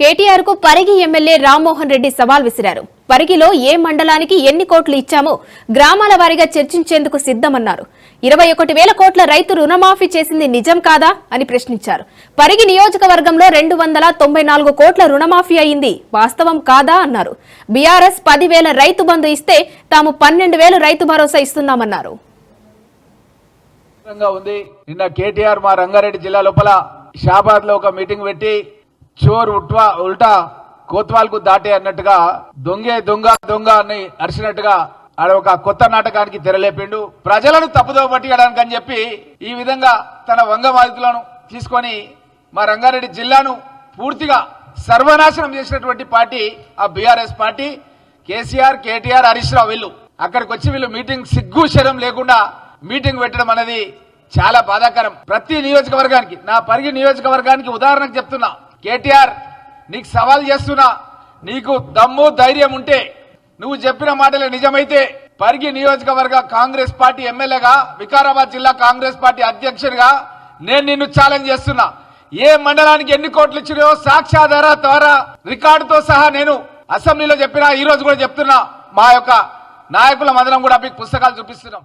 కేటీఆర్ కు పరిగి ఎమ్మెల్యే రామ్మోహన్ రెడ్డి సవాల్ విసిరారు. పరిగిలో ఏ మండలానికి ఎన్ని కోట్లు ఇచ్చామో గ్రామాల వారీగా చర్చించేందుకు సిద్ధమన్నారు. 21,000 కోట్ల రైతు రుణమాఫీ చేసింది నిజం కాదా అని ప్రశ్నించారు. పరిగి నియోజకవర్గంలో 294 కోట్ల రుణమాఫీ అయింది వాస్తవం కాదా అన్నారు. బీఆర్ఎస్ 10,000 రైతు బంధు ఇస్తే తాము 12,000 రైతు భరోసా ఇస్తున్నామన్నారు. నిన్న కేటీఆర్ మా రంగారెడ్డి జిల్లా లోపల షాబాద్ లో ఒక మీటింగ్ పెట్టి చోర్ ఉల్టా కోత్వాల్కు దాటే అన్నట్టుగా దొంగే దొంగ దొంగ అని అరిచినట్టుగా ఆడ ఒక కొత్త నాటకానికి తెరలేపిండు. ప్రజలను తప్పుదోవ పట్టియడానికి అని చెప్పి ఈ విధంగా తన వంగ బాధితులను తీసుకొని మా రంగారెడ్డి జిల్లాను పూర్తిగా సర్వనాశనం చేసినటువంటి పార్టీ ఆ బీఆర్ఎస్ పార్టీ. కేసీఆర్, కేటీఆర్, హరీష్ రావు వీళ్ళు అక్కడికి వచ్చి వీళ్ళు మీటింగ్ సిగ్గు శరం లేకుండా మీటింగ్ పెట్టడం అనేది చాలా బాధాకరం. ప్రతి నియోజకవర్గానికి, నా పరిగి నియోజకవర్గానికి ఉదాహరణకు చెప్తున్నా, కేటీఆర్ నీకు సవాల్ చేస్తున్నా, నీకు దమ్ము ధైర్యం ఉంటే నువ్వు చెప్పిన మాటలే నిజమైతే పరిగి నియోజకవర్గ కాంగ్రెస్ పార్టీ ఎమ్మెల్యేగా, వికారాబాద్ జిల్లా కాంగ్రెస్ పార్టీ అధ్యక్షుడిగా నేను నిన్ను ఛాలెంజ్ చేస్తున్నా. ఏ మండలానికి ఎన్ని కోట్లు ఇచ్చినాయో సాక్ష్యాధార ద్వారా రికార్డుతో సహా నేను అసెంబ్లీలో చెప్పినా, ఈ రోజు కూడా చెప్తున్నా. మా యొక్క నాయకుల మందరం కూడా మీకు పుస్తకాలు చూపిస్తున్నాం.